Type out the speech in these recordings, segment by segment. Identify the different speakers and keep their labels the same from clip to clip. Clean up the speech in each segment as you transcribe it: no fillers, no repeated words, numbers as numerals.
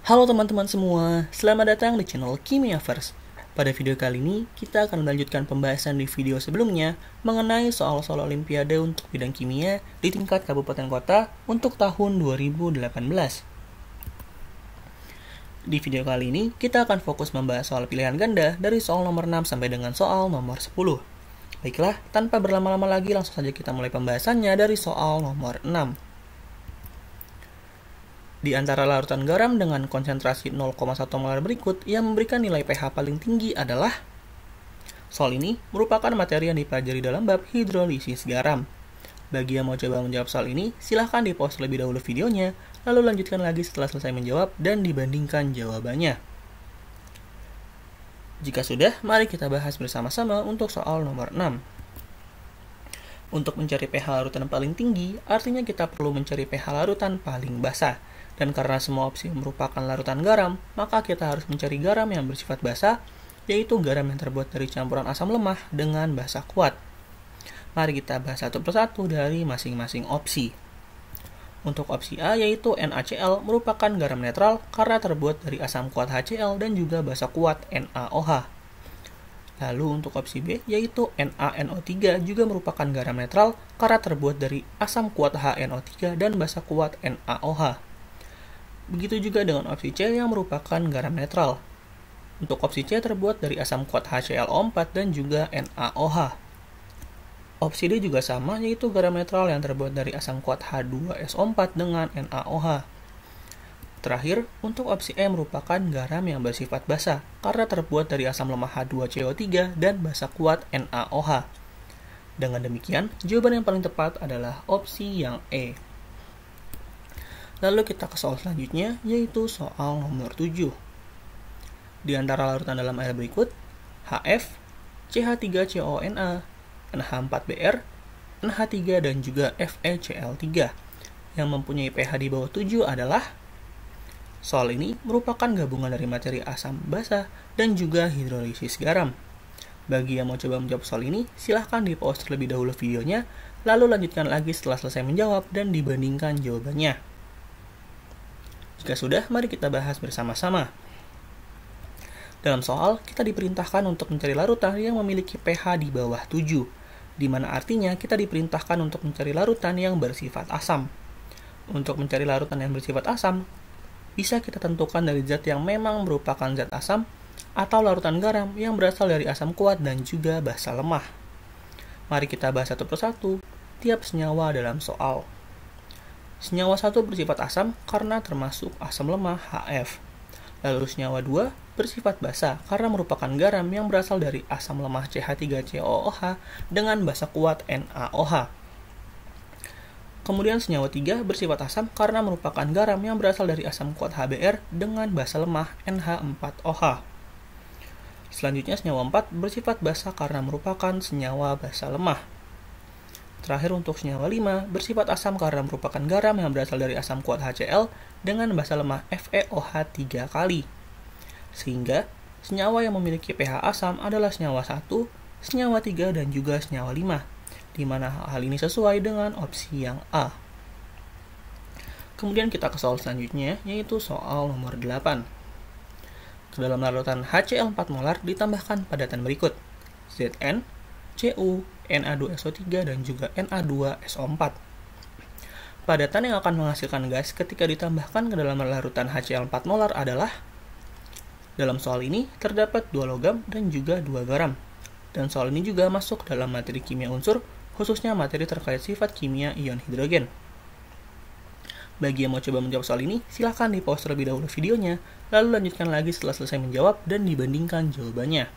Speaker 1: Halo teman-teman semua, selamat datang di channel Kimiaverse. Pada video kali ini, kita akan melanjutkan pembahasan di video sebelumnya mengenai soal-soal olimpiade untuk bidang kimia di tingkat kabupaten kota untuk tahun 2018. Di video kali ini, kita akan fokus membahas soal pilihan ganda dari soal nomor 6 sampai dengan soal nomor 10. Baiklah, tanpa berlama-lama lagi langsung saja kita mulai pembahasannya dari soal nomor 6. Di antara larutan garam dengan konsentrasi 0,1 molar berikut yang memberikan nilai pH paling tinggi adalah. Soal ini merupakan materi yang dipelajari dalam bab hidrolisis garam. Bagi yang mau coba menjawab soal ini, silahkan di-pause terlebih dahulu videonya, lalu lanjutkan lagi setelah selesai menjawab dan dibandingkan jawabannya. Jika sudah, mari kita bahas bersama-sama untuk soal nomor 6. Untuk mencari pH larutan paling tinggi, artinya kita perlu mencari pH larutan paling basah. Dan karena semua opsi merupakan larutan garam, maka kita harus mencari garam yang bersifat basah, yaitu garam yang terbuat dari campuran asam lemah dengan basa kuat. Mari kita bahas satu persatu dari masing-masing opsi. Untuk opsi A yaitu NaCl merupakan garam netral karena terbuat dari asam kuat HCl dan juga basa kuat NaOH. Lalu untuk opsi B yaitu NaNO3 juga merupakan garam netral karena terbuat dari asam kuat HNO3 dan basa kuat NaOH. Begitu juga dengan opsi C yang merupakan garam netral. Untuk opsi C terbuat dari asam kuat HClO4 dan juga NaOH. Opsi D juga sama, yaitu garam netral yang terbuat dari asam kuat H2SO4 dengan NaOH. Terakhir, untuk opsi E merupakan garam yang bersifat basa karena terbuat dari asam lemah H2CO3 dan basa kuat NaOH. Dengan demikian, jawaban yang paling tepat adalah opsi yang E. Lalu kita ke soal selanjutnya, yaitu soal nomor 7. Di antara larutan dalam air berikut, HF, CH3CONa, NH4Br, NH3 dan juga FeCl3 yang mempunyai pH di bawah 7 adalah. Soal ini merupakan gabungan dari materi asam basa dan juga hidrolisis garam. Bagi yang mau coba menjawab soal ini, silahkan di-pause terlebih dahulu videonya, lalu lanjutkan lagi setelah selesai menjawab dan dibandingkan jawabannya. Jika sudah, mari kita bahas bersama-sama. Dalam soal, kita diperintahkan untuk mencari larutan yang memiliki pH di bawah 7, di mana artinya kita diperintahkan untuk mencari larutan yang bersifat asam. Untuk mencari larutan yang bersifat asam, bisa kita tentukan dari zat yang memang merupakan zat asam, atau larutan garam yang berasal dari asam kuat dan juga basa lemah. Mari kita bahas satu persatu tiap senyawa dalam soal. Senyawa 1 bersifat asam karena termasuk asam lemah HF. Lalu senyawa 2 bersifat basa karena merupakan garam yang berasal dari asam lemah CH3COOH dengan basa kuat NaOH. Kemudian senyawa 3 bersifat asam karena merupakan garam yang berasal dari asam kuat HBr dengan basa lemah NH4OH. Selanjutnya senyawa 4 bersifat basa karena merupakan senyawa basa lemah. Terakhir untuk senyawa 5 bersifat asam karena merupakan garam yang berasal dari asam kuat HCl dengan basa lemah FeOH 3 kali. Sehingga senyawa yang memiliki pH asam adalah senyawa 1, senyawa 3 dan juga senyawa 5, di mana hal ini sesuai dengan opsi yang A. Kemudian kita ke soal selanjutnya, yaitu soal nomor 8. Ke dalam larutan HCl 4 molar ditambahkan padatan berikut: Zn, Cu, Na2SO3 dan juga Na2SO4. Padatan yang akan menghasilkan gas ketika ditambahkan ke dalam larutan HCl 4 molar adalah. Dalam soal ini terdapat 2 logam dan juga 2 garam. Dan soal ini juga masuk dalam materi kimia unsur, khususnya materi terkait sifat kimia ion hidrogen. Bagi yang mau coba menjawab soal ini, silahkan di-pause terlebih dahulu videonya, lalu lanjutkan lagi setelah selesai menjawab dan dibandingkan jawabannya.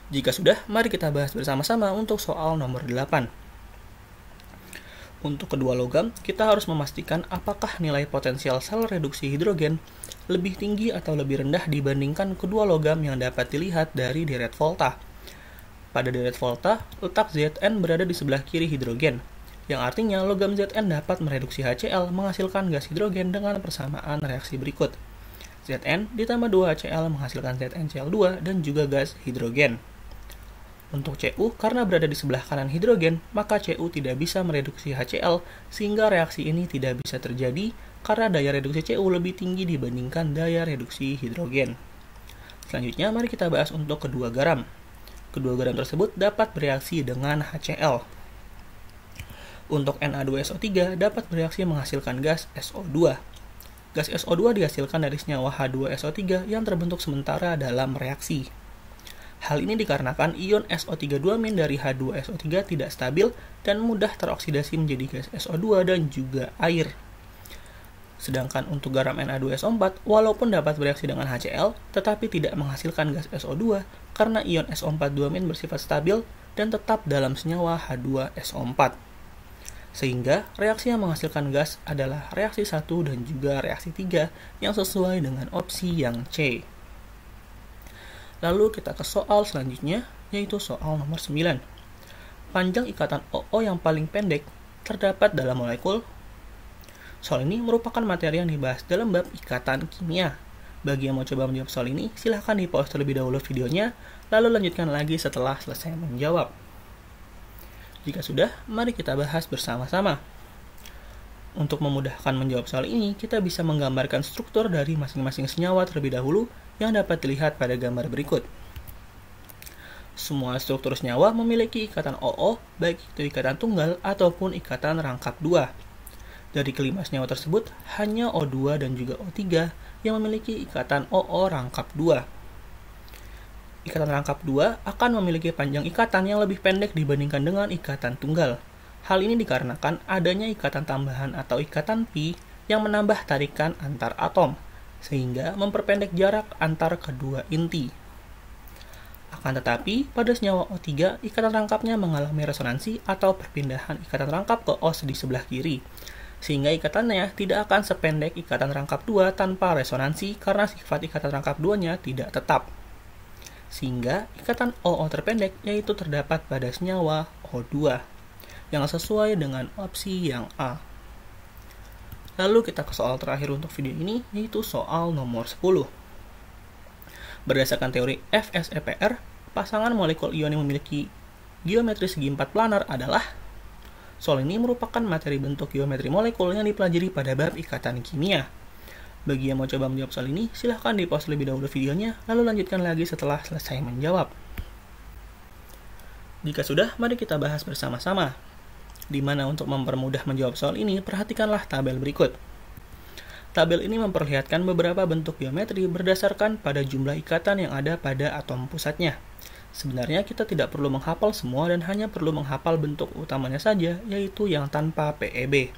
Speaker 1: Jika sudah, mari kita bahas bersama-sama untuk soal nomor 8. Untuk kedua logam, kita harus memastikan apakah nilai potensial sel reduksi hidrogen lebih tinggi atau lebih rendah dibandingkan kedua logam yang dapat dilihat dari deret volta. Pada deret volta, letak Zn berada di sebelah kiri hidrogen, yang artinya logam Zn dapat mereduksi HCl menghasilkan gas hidrogen dengan persamaan reaksi berikut. Zn ditambah 2 HCl menghasilkan ZnCl2 dan juga gas hidrogen. Untuk Cu, karena berada di sebelah kanan hidrogen, maka Cu tidak bisa mereduksi HCl, sehingga reaksi ini tidak bisa terjadi karena daya reduksi Cu lebih tinggi dibandingkan daya reduksi hidrogen. Selanjutnya, mari kita bahas untuk kedua garam. Kedua garam tersebut dapat bereaksi dengan HCl. Untuk Na2SO3 dapat bereaksi menghasilkan gas SO2. Gas SO2 dihasilkan dari senyawa H2SO3 yang terbentuk sementara dalam reaksi. Hal ini dikarenakan ion SO3 dari H2SO3 tidak stabil dan mudah teroksidasi menjadi gas SO2 dan juga air. Sedangkan untuk garam Na2SO4, walaupun dapat bereaksi dengan HCl, tetapi tidak menghasilkan gas SO2 karena ion SO42- bersifat stabil dan tetap dalam senyawa H2SO4. Sehingga reaksi yang menghasilkan gas adalah reaksi 1 dan juga reaksi 3 yang sesuai dengan opsi yang C. Lalu kita ke soal selanjutnya, yaitu soal nomor 9. Panjang ikatan OO yang paling pendek terdapat dalam molekul. Soal ini merupakan materi yang dibahas dalam bab ikatan kimia. Bagi yang mau coba menjawab soal ini, silahkan di-pause terlebih dahulu videonya, lalu lanjutkan lagi setelah selesai menjawab. Jika sudah, mari kita bahas bersama-sama. Untuk memudahkan menjawab soal ini, kita bisa menggambarkan struktur dari masing-masing senyawa terlebih dahulu yang dapat dilihat pada gambar berikut. Semua struktur senyawa memiliki ikatan OO, baik itu ikatan tunggal ataupun ikatan rangkap 2. Dari kelima senyawa tersebut, hanya O2 dan juga O3 yang memiliki ikatan OO rangkap 2. Ikatan rangkap 2 akan memiliki panjang ikatan yang lebih pendek dibandingkan dengan ikatan tunggal. Hal ini dikarenakan adanya ikatan tambahan atau ikatan pi yang menambah tarikan antar atom, sehingga memperpendek jarak antar kedua inti. Akan tetapi, pada senyawa O3, ikatan rangkapnya mengalami resonansi atau perpindahan ikatan rangkap ke os di sebelah kiri, sehingga ikatannya tidak akan sependek ikatan rangkap 2 tanpa resonansi karena sifat ikatan rangkap 2-nya tidak tetap. Sehingga ikatan OO terpendek yaitu terdapat pada senyawa O2, yang sesuai dengan opsi yang A. Lalu kita ke soal terakhir untuk video ini, yaitu soal nomor 10. Berdasarkan teori FSEPR, pasangan molekul ion yang memiliki geometri segi 4 planar adalah. Soal ini merupakan materi bentuk geometri molekul yang dipelajari pada bab ikatan kimia. Bagi yang mau coba menjawab soal ini, silahkan di-pause lebih dahulu videonya, lalu lanjutkan lagi setelah selesai menjawab. Jika sudah, mari kita bahas bersama-sama. Di mana untuk mempermudah menjawab soal ini, perhatikanlah tabel berikut. Tabel ini memperlihatkan beberapa bentuk geometri berdasarkan pada jumlah ikatan yang ada pada atom pusatnya. Sebenarnya kita tidak perlu menghafal semua dan hanya perlu menghafal bentuk utamanya saja, yaitu yang tanpa PEB.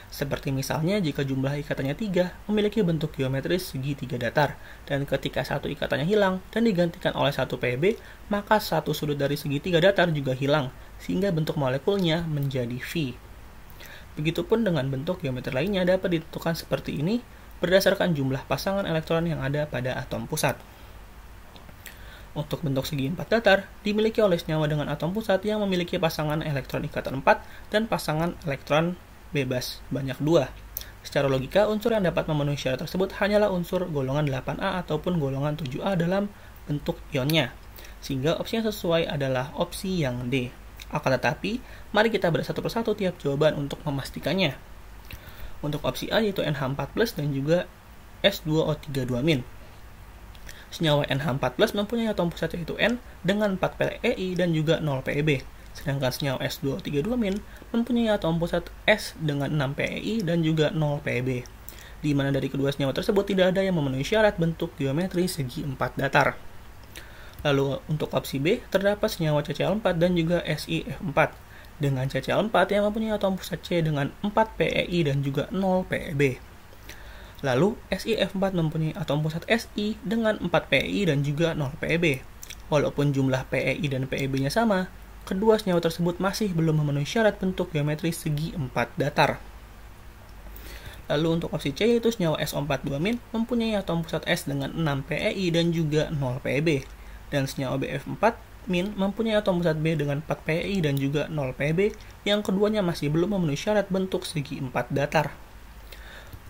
Speaker 1: Seperti misalnya jika jumlah ikatannya 3, memiliki bentuk geometris segi 3 datar, dan ketika satu ikatannya hilang dan digantikan oleh satu PEB, maka satu sudut dari segi 3 datar juga hilang, sehingga bentuk molekulnya menjadi V. Begitupun dengan bentuk geometri lainnya dapat ditentukan seperti ini berdasarkan jumlah pasangan elektron yang ada pada atom pusat. Untuk bentuk segi 4 datar dimiliki oleh senyawa dengan atom pusat yang memiliki pasangan elektron ikatan 4 dan pasangan elektron bebas banyak 2. Secara logika, unsur yang dapat memenuhi syarat tersebut hanyalah unsur golongan 8A ataupun golongan 7A dalam bentuk ionnya, sehingga opsi yang sesuai adalah opsi yang D. Akan tetapi, mari kita bedah satu persatu tiap jawaban untuk memastikannya. Untuk opsi A yaitu NH4+, dan juga S2O32-. Senyawa NH4+ mempunyai atom pusat yaitu N dengan 4 PeI dan juga 0 PeB. Sedangkan senyawa S2O32- mempunyai atom pusat S dengan 6 PeI dan juga 0 PeB. Di mana dari kedua senyawa tersebut tidak ada yang memenuhi syarat bentuk geometri segi 4 datar. Lalu untuk opsi B, terdapat senyawa CCl4 dan juga SiF4 dengan CCl4 yang mempunyai atom pusat C dengan 4 PeI dan juga 0 PeB. Lalu SiF4 mempunyai atom pusat Si dengan 4 PeI dan juga 0 PeB. Walaupun jumlah PeI dan PeB-nya sama, kedua senyawa tersebut masih belum memenuhi syarat bentuk geometri segi 4 datar. Lalu untuk opsi C yaitu senyawa SO42- mempunyai atom pusat S dengan 6 PeI dan juga 0 PeB. Dan senyawa BF4- mempunyai atom pusat B dengan 4 PeI dan juga 0 PeB, yang keduanya masih belum memenuhi syarat bentuk segi 4 datar.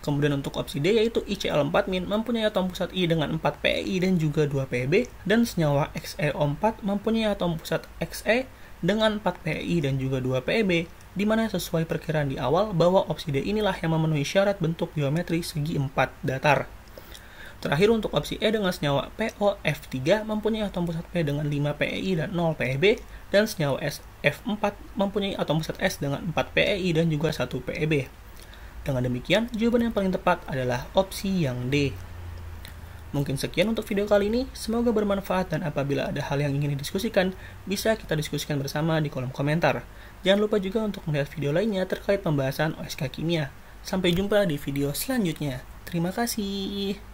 Speaker 1: Kemudian untuk opsi D yaitu ICl4- mempunyai atom pusat I dengan 4 PeI dan juga 2 Pb, dan senyawa XeO4 mempunyai atom pusat Xe dengan 4 PeI dan juga 2 Pb, di mana sesuai perkiraan di awal bahwa opsi D inilah yang memenuhi syarat bentuk geometri segi 4 datar. Terakhir untuk opsi E dengan senyawa POF3 mempunyai atom pusat P dengan 5 PeI dan 0 Pb, dan senyawa SF4 mempunyai atom pusat S dengan 4 PeI dan juga 1 Pb. Dengan demikian, jawaban yang paling tepat adalah opsi yang D. Mungkin sekian untuk video kali ini, semoga bermanfaat dan apabila ada hal yang ingin didiskusikan, bisa kita diskusikan bersama di kolom komentar. Jangan lupa juga untuk melihat video lainnya terkait pembahasan OSK Kimia. Sampai jumpa di video selanjutnya. Terima kasih.